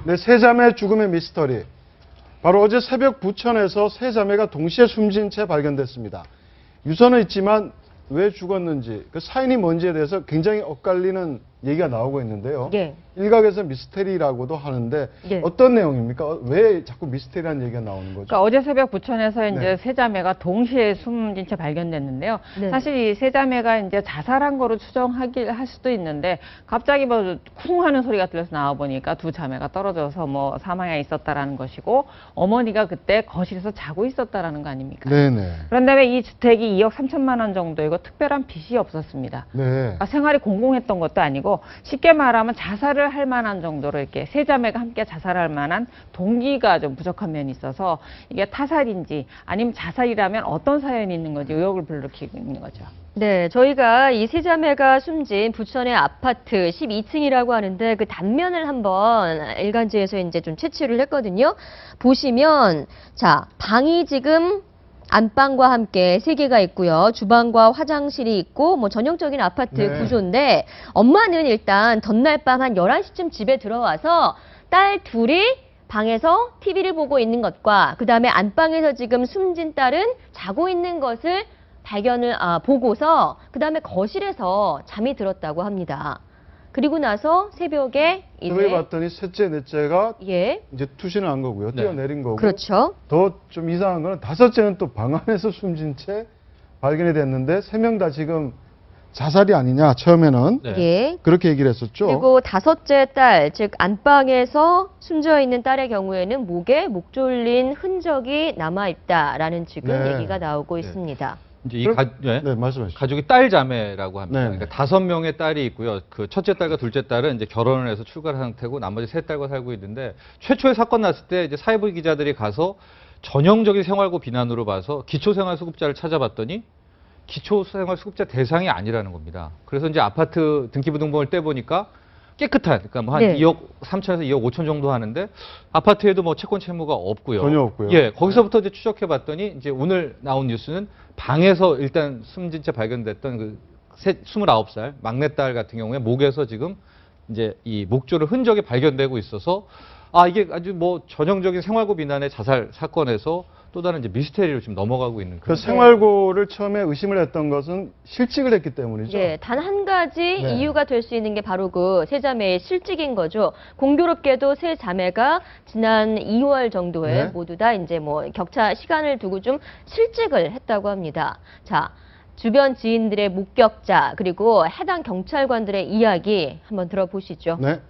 네, 세 자매 죽음의 미스터리. 바로 어제 새벽 부천에서 세 자매가 동시에 숨진 채 발견됐습니다. 유서는 있지만 왜 죽었는지, 그 사인이 뭔지에 대해서 굉장히 엇갈리는 얘기가 나오고 있는데요. 예. 일각에서 미스테리라고도 하는데 예. 어떤 내용입니까? 왜 자꾸 미스테리라는 얘기가 나오는 거죠? 그러니까 어제 새벽 부천에서 이제 네. 세 자매가 동시에 숨진 채 발견됐는데요. 네. 사실 이 세 자매가 이제 자살한 거로 할 수도 있는데 갑자기 뭐 쿵 하는 소리가 들려서 나와 보니까 두 자매가 떨어져서 뭐 사망에 있었다라는 것이고 어머니가 그때 거실에서 자고 있었다라는 거 아닙니까? 네네. 그런 다음에 이 주택이 2억 3천만 원 정도이고 특별한 빚이 없었습니다. 네. 그러니까 생활이 공공했던 것도 아니고 쉽게 말하면 자살을 할 만한 정도로 이렇게 세 자매가 함께 자살할 만한 동기가 좀 부족한 면이 있어서 이게 타살인지 아니면 자살이라면 어떤 사연이 있는 건지 의혹을 불러일으키고 있는 거죠. 네, 저희가 이 세 자매가 숨진 부천의 아파트 12층이라고 하는데 그 단면을 한번 일간지에서 이제 좀 채취를 했거든요. 보시면 자, 방이 지금 안방과 함께 3개가 있고요. 주방과 화장실이 있고 뭐 전형적인 아파트 네. 구조인데 엄마는 일단 전날 밤 한 11시쯤 집에 들어와서 딸 둘이 방에서 TV를 보고 있는 것과 그다음에 안방에서 지금 숨진 딸은 자고 있는 것을 보고서 그다음에 거실에서 잠이 들었다고 합니다. 그리고 나서 새벽에 그러고 이제 봤더니 셋째, 넷째가 예. 이제 투신을 한 거고요. 네. 뛰어내린 거고. 그렇죠. 더 좀 이상한 거는 다섯째는 또 방 안에서 숨진 채 발견이 됐는데 세 명 다 지금 자살이 아니냐 처음에는 네. 예. 그렇게 얘기를 했었죠. 그리고 다섯째 딸, 즉 안방에서 숨져 있는 딸의 경우에는 목에 목 졸린 흔적이 남아 있다라는 지금 네. 얘기가 나오고 네. 있습니다. 이제 네, 말씀하시죠. 가족이 딸 자매라고 합니다. 네. 그러니까 5명의 딸이 있고요. 그 첫째 딸과 둘째 딸은 이제 결혼을 해서 출가한 상태고 나머지 세 딸과 살고 있는데 최초의 사건 났을 때 이제 사회부 기자들이 가서 전형적인 생활고 비난으로 봐서 기초생활수급자를 찾아봤더니 기초생활수급자 대상이 아니라는 겁니다. 그래서 이제 아파트 등기부등본을 떼보니까 깨끗한, 그러니까 뭐 한 네. 2억 3천에서 2억 5천 정도 하는데 아파트에도 뭐 채권 채무가 없고요. 전혀 없고요. 예, 거기서부터 이제 추적해봤더니 이제 오늘 나온 뉴스는 방에서 일단 숨진 채 발견됐던 그 29살 막내딸 같은 경우에 목에서 지금 이제 이 목조를 흔적이 발견되고 있어서 아 이게 아주 뭐 전형적인 생활고 비난의 자살 사건에서 또 다른 이제 미스테리로 지금 넘어가고 있는 그 그런. 생활고를 처음에 의심을 했던 것은 실직을 했기 때문이죠. 예, 단 한 가지 네. 이유가 될 수 있는 게 바로 그 세 자매의 실직인 거죠. 공교롭게도 세 자매가 지난 2월 정도에 네. 모두 다 이제 뭐 격차 시간을 두고 좀 실직을 했다고 합니다. 자, 주변 지인들의 목격자 그리고 해당 경찰관들의 이야기 한번 들어보시죠. 네.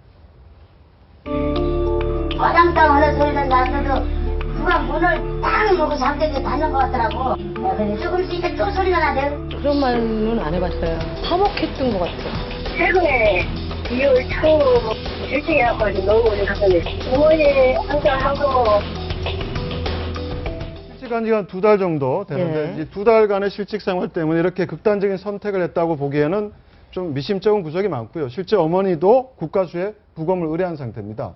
화장당 하는 소리는 났어도 누가 문을 딱 놓고 잠들게 닫는 것 같더라고. 근데 조금씩 있다 또 소리가 나대요. 그런 말은 안 해봤어요. 화목했던 것 같아요. 최근에 2월 초 일찍이라고 너무 오래 갔는데 부모님 항상 하고 실직한 지가 한 2달 정도 되는데 네. 이 2달간의 실직 생활 때문에 이렇게 극단적인 선택을 했다고 보기에는 좀 미심쩍은 구석이 많고요. 실제 어머니도 국가수에 부검을 의뢰한 상태입니다.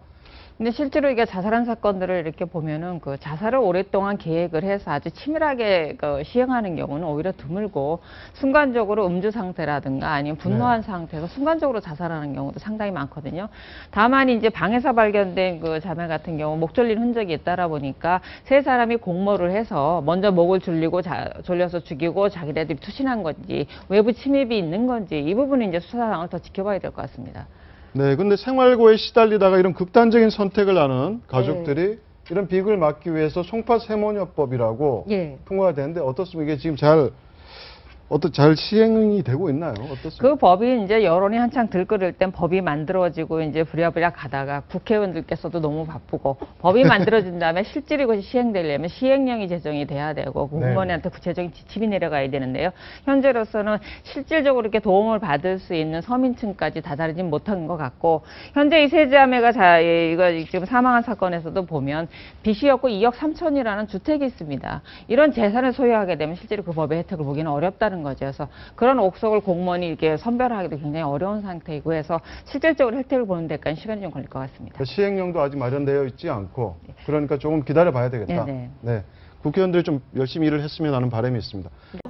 근데 실제로 이게 자살한 사건들을 이렇게 보면은 그 자살을 오랫동안 계획을 해서 아주 치밀하게 그 시행하는 경우는 오히려 드물고 순간적으로 음주 상태라든가 아니면 분노한 상태에서 순간적으로 자살하는 경우도 상당히 많거든요. 다만 이제 방에서 발견된 그 자매 같은 경우 목 졸린 흔적이 있다라 보니까 세 사람이 공모를 해서 먼저 목을 졸려서 죽이고 자기네들이 투신한 건지 외부 침입이 있는 건지 이 부분은 이제 수사 상황을 더 지켜봐야 될 것 같습니다. 네, 근데 생활고에 시달리다가 이런 극단적인 선택을 하는 가족들이 이런 비극을 막기 위해서 송파세모녀법이라고 예. 통과가 되는데 어떻습니까? 이게 지금 잘 시행이 되고 있나요? 어떻습니까? 그 법이 이제 여론이 한창 들끓을 땐 법이 만들어지고 이제 부랴부랴 가다가 국회의원들께서도 너무 바쁘고 법이 만들어진 다음에 실질이 그것이 시행되려면 시행령이 제정이 돼야 되고 공무원한테 구체적인 지침이 내려가야 되는데요. 현재로서는 실질적으로 이렇게 도움을 받을 수 있는 서민층까지 다다르진 못한 것 같고 현재 이 세 자매가 이거 지금 사망한 사건에서도 보면 빚이 없고 2억 3천이라는 주택이 있습니다. 이런 재산을 소유하게 되면 실제로 그 법의 혜택을 보기는 어렵다는 거죠. 그래서 그런 옥석을 공무원이 이렇게 선별하기도 굉장히 어려운 상태이고 해서 실질적으로 혜택을 보는 데까지 시간이 좀 걸릴 것 같습니다. 시행령도 아직 마련되어 있지 않고 그러니까 조금 기다려 봐야 되겠다. 네네. 네. 국회의원들이 좀 열심히 일을 했으면 하는 바람이 있습니다. 네.